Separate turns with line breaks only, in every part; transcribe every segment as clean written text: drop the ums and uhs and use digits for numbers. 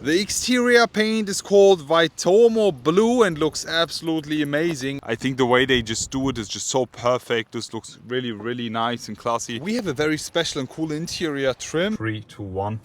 The exterior paint is called Waitomo Blue and looks absolutely amazing. I think the way they just do it is just so perfect. This looks really nice and classy. We have a very special and cool interior trim. 3, 2, 1.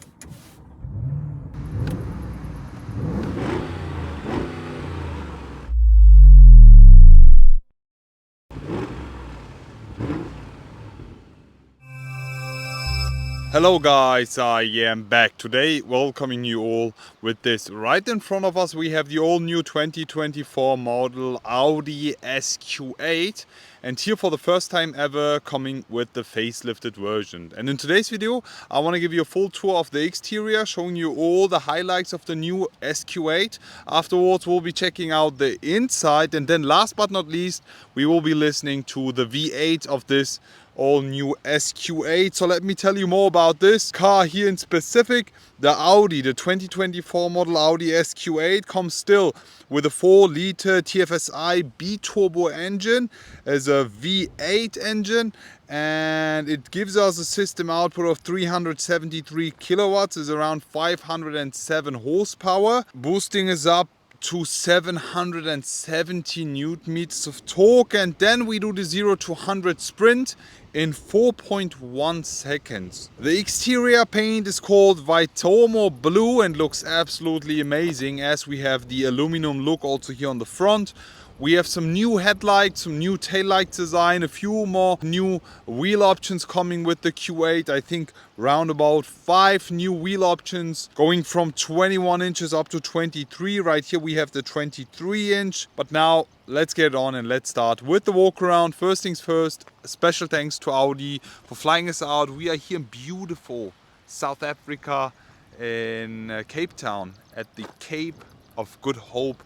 Hello guys, I am back today, welcoming you all with this. Right in front of us we have the all new 2024 model Audi SQ8, and here for the first time ever coming with the facelifted version. And in today's video I want to give you a full tour of the exterior, showing you all the highlights of the new SQ8. Afterwards we'll be checking out the inside, and then last but not least we will be listening to the V8 of this all new SQ8. So let me tell you more about this car here in specific. The Audi, the 2024 model Audi SQ8 comes still with a 4-liter TFSI B-turbo engine as a V8 engine, and it gives us a system output of 373 kilowatts, is around 507 horsepower, boosting us up to 770 newton meters of torque, and then we do the 0 to 100 sprint in 4.1 seconds. The exterior paint is called Waitomo Blue and looks absolutely amazing, as we have the aluminum look also here on the front. We have some new headlights, some new taillight design, a few more new wheel options coming with the Q8. I think round about 5 new wheel options, going from 21 inches up to 23. Right here we have the 23 inch. But now let's get on and let's start with the walk around. First things first, special thanks to Audi for flying us out. We are here in beautiful South Africa in Cape Town at the Cape of Good Hope.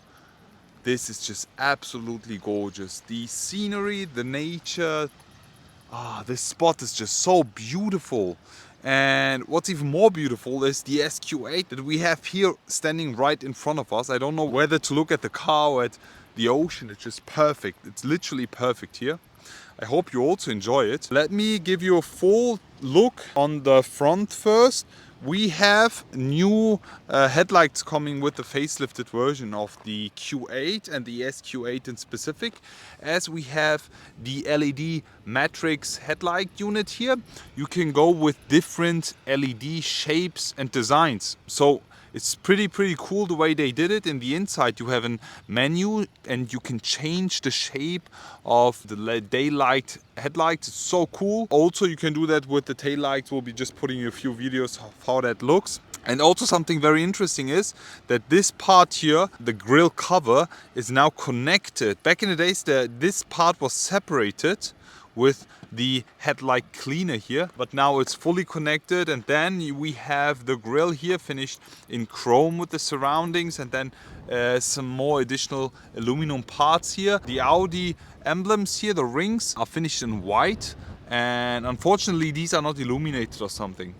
This is just absolutely gorgeous. The scenery, the nature, this spot is just so beautiful. And what's even more beautiful is the SQ8 that we have here standing right in front of us. I don't know whether to look at the car or at the ocean. It's just perfect. It's literally perfect here. I hope you also enjoy it. Let me give you a full look on the front first. We have new headlights coming with the facelifted version of the Q8 and the SQ8 in specific, as we have the LED matrix headlight unit here. You can go with different LED shapes and designs. So it's pretty cool the way they did it. In the inside you have a menu and you can change the shape of the daylight headlights. It's so cool. Also you can do that with the taillights. We'll be just putting you a few videos of how that looks. And also something very interesting is that this part here, the grille cover, is now connected. Back in the days this part was separated with the headlight cleaner here, but now it's fully connected. And then we have the grille here finished in chrome with the surroundings, and then some more additional aluminum parts here. The Audi emblems here, the rings, are finished in white, and unfortunately these are not illuminated or something.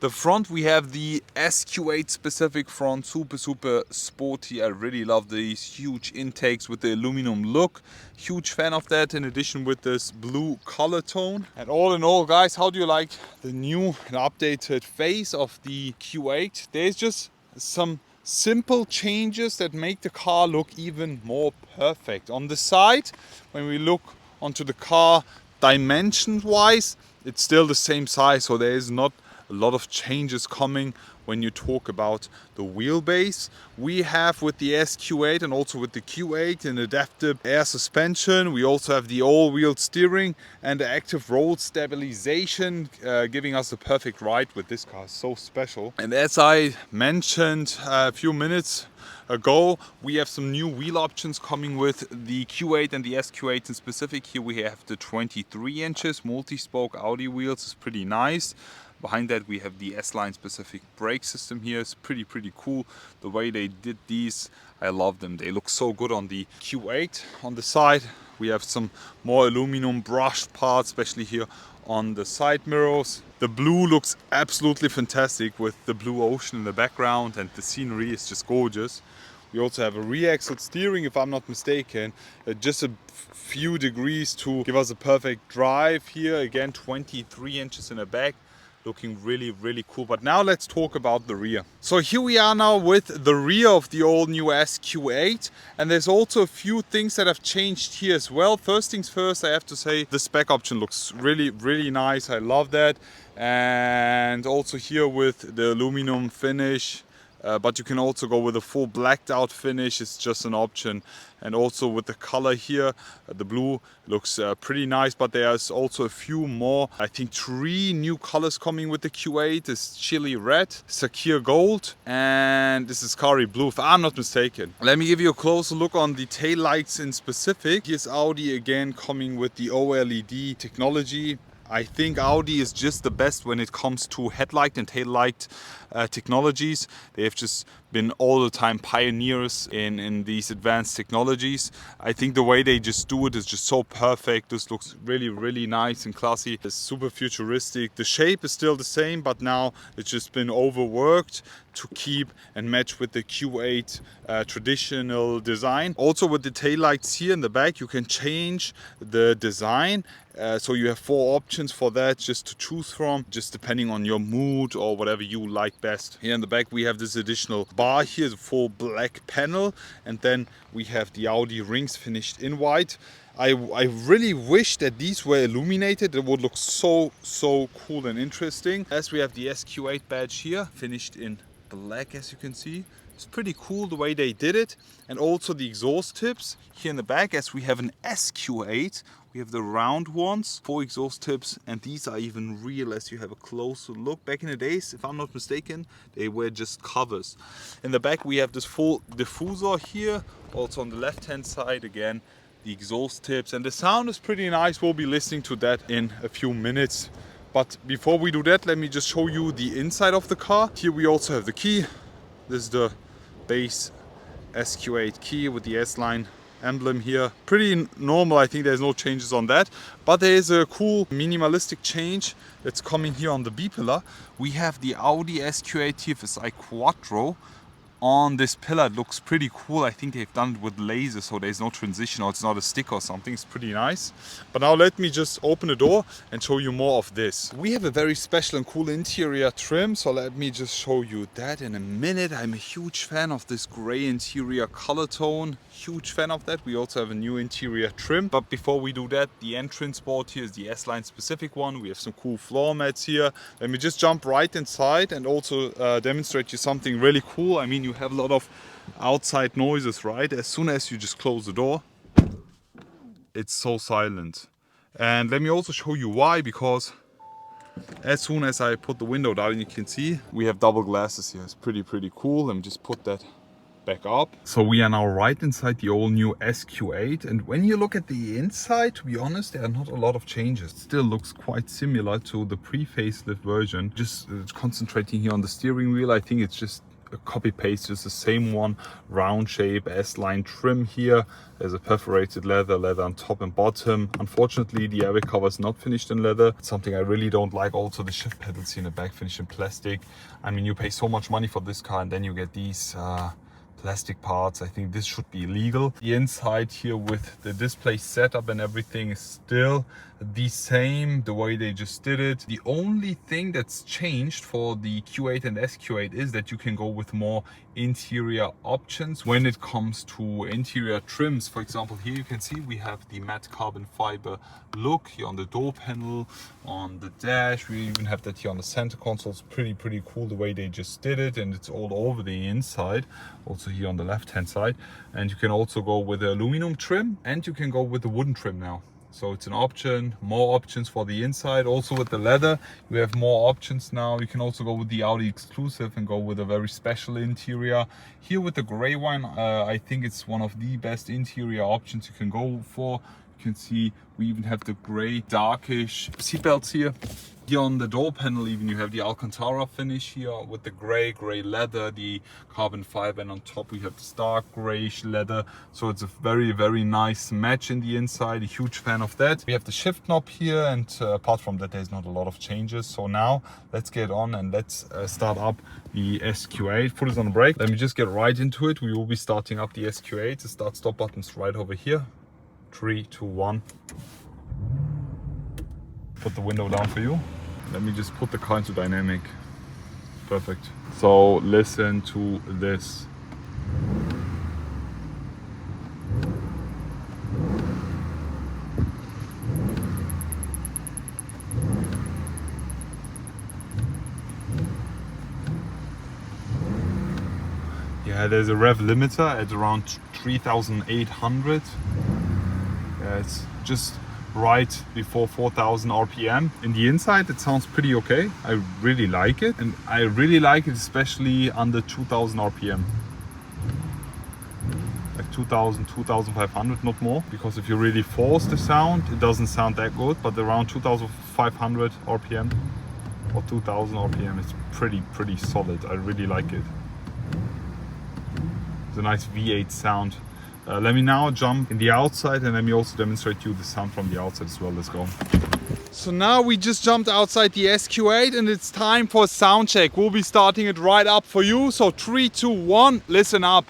The front, we have the SQ8 specific front, super sporty. I really love these huge intakes with the aluminum look. Huge fan of that, in addition with this blue color tone. And all in all, guys, how do you like the new and updated face of the Q8? There's just some simple changes that make the car look even more perfect. On the side, when we look onto the car dimension wise, it's still the same size, so there is not a lot of changes coming when you talk about the wheelbase. We have with the SQ8 and also with the Q8 an adaptive air suspension. We also have the all-wheel steering and the active roll stabilization, giving us the perfect ride with this car. So special. And as I mentioned a few minutes ago, we have some new wheel options coming with the Q8 and the SQ8 in specific. Here we have the 23 inches multi-spoke Audi wheels. It's pretty nice. Behind that we have the S-Line specific brake system here. It's pretty cool the way they did these. I love them. They look so good on the Q8. On the side we have some more aluminum brushed parts, especially here on the side mirrors. The blue looks absolutely fantastic with the blue ocean in the background, and the scenery is just gorgeous. We also have a rear-axle steering, if I'm not mistaken, just a few degrees to give us a perfect drive here. Again, 23 inches in the back. looking really cool. But now let's talk about the rear. So here we are now with the rear of the all new SQ8, and there's also a few things that have changed here as well. First things first, I have to say the spec option looks really nice. I love that. And also here with the aluminum finish, but you can also go with a full blacked out finish. It's just an option. And also with the color here, the blue looks pretty nice, but there's also a few more. I think 3 new colors coming with the Q8. This chili red, Sakir gold, and this is Kari blue, if I'm not mistaken. Let me give you a closer look on the tail lights in specific. Here's Audi again coming with the OLED technology. I think Audi is just the best when it comes to headlight and tail light technologies. They have just been all the time pioneers in these advanced technologies. I think the way they just do it is just so perfect. This looks really nice and classy. It's super futuristic. The shape is still the same, but now it's just been overworked to keep and match with the Q8 traditional design. Also with the taillights here in the back, you can change the design. So you have 4 options for that just to choose from, just depending on your mood or whatever you like best. Here in the back we have this additional bar here, the full black panel, and then we have the Audi rings finished in white. I really wish that these were illuminated. It would look so cool and interesting. As we have the SQ8 badge here finished in black, as you can see. It's pretty cool the way they did it. And also the exhaust tips here in the back, as we have an SQ8. We have the round ones, 4 exhaust tips, and these are even real as you have a closer look. Back in the days, if I'm not mistaken, they were just covers. In the back we have this full diffuser here. Also on the left hand side again, the exhaust tips, and the sound is pretty nice. We'll be listening to that in a few minutes. But before we do that, let me just show you the inside of the car. Here we also have the key. This is the base SQ8 key with the S-line emblem here. Pretty normal, I think there's no changes on that. But there is a cool minimalistic change that's coming here on the B-pillar. We have the Audi SQ8 TFSI Quattro on this pillar. It looks pretty cool. I think they've done it with lasers, so there's no transition or it's not a stick or something. It's pretty nice. But now let me just open the door and show you more of this. We have a very special and cool interior trim, so let me just show you that in a minute. I'm a huge fan of this gray interior color tone. Huge fan of that. We also have a new interior trim. But before we do that, the entrance board here is the S-Line specific one. We have some cool floor mats here. Let me just jump right inside and also demonstrate you something really cool. I mean, you have a lot of outside noises, right? As soon as you just close the door, it's so silent. And let me also show you why, because as soon as I put the window down, you can see we have double glasses here. It's pretty cool. Let me just put that back up. So we are now right inside the all new SQ8, and when you look at the inside, to be honest, there are not a lot of changes. It still looks quite similar to the pre-facelift version. Just concentrating here on the steering wheel, I think it's just a copy paste, just the same one, round shape, S-line trim here. There's a perforated leather on top and bottom. Unfortunately, the airbag cover is not finished in leather. It's something I really don't like. Also the shift pedals here in the back finished in plastic. I mean, you pay so much money for this car and then you get these plastic parts. I think this should be illegal. The inside here with the display setup and everything is still the same, the way they just did it. The only thing that's changed for the Q8 and SQ8 is that you can go with more interior options when it comes to interior trims. For example, here you can see we have the matte carbon fiber look here on the door panel, on the dash. We even have that here on the center console. It's pretty cool the way they just did it, and it's all over the inside, also here on the left hand side. And you can also go with the aluminum trim, and you can go with the wooden trim now. So it's an option, more options for the inside. Also with the leather, you have more options now. You can also go with the Audi exclusive and go with a very special interior. Here with the gray one, I think it's one of the best interior options you can go for. You can see we even have the gray darkish seatbelts here. Here on the door panel even you have the Alcantara finish here with the gray leather, the carbon fiber, and on top we have this dark grayish leather. So it's a very nice match in the inside. A huge fan of that. We have the shift knob here, and apart from that there's not a lot of changes. So now let's get on and let's start up the SQ8. Put it on the brake. Let me just get right into it. We will be starting up the SQ8. The start stop button's right over here. 3, 2, 1. Put the window down for you. Let me just put the car into dynamic. Perfect. So listen to this. Yeah, there's a rev limiter at around 3,800. Yeah, it's just right before 4,000 RPM. In the inside, it sounds pretty okay. I really like it, and I really like it especially under 2,000 RPM. Like 2,000, 2,500, not more. Because if you really force the sound, it doesn't sound that good. But around 2,500 RPM or 2,000 RPM, it's pretty solid. I really like it. It's a nice V8 sound. Let me now jump in the outside and let me also demonstrate you the sound from the outside as well. Let's go. So now we just jumped outside the SQ8 and it's time for a sound check. We'll be starting it right up for you. So 3, 2, 1, listen up.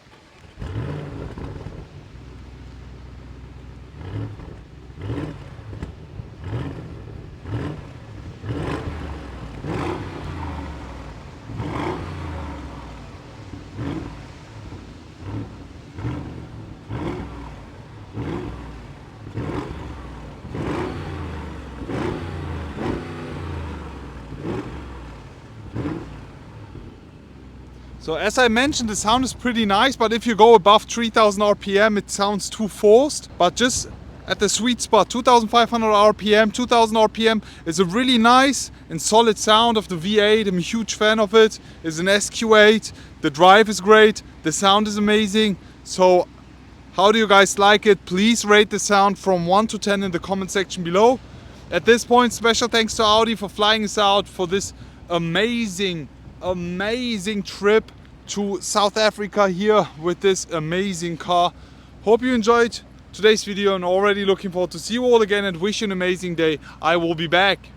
So as I mentioned, the sound is pretty nice, but if you go above 3,000 RPM, it sounds too forced. But just at the sweet spot, 2,500 RPM, 2,000 RPM is a really nice and solid sound of the V8. I'm a huge fan of it. It's an SQ8. The drive is great. The sound is amazing. So how do you guys like it? Please rate the sound from 1 to 10 in the comment section below. At this point, special thanks to Audi for flying us out for this amazing trip to South Africa here with this amazing car. Hope you enjoyed today's video and already looking forward to see you all again and wish you an amazing day. I will be back.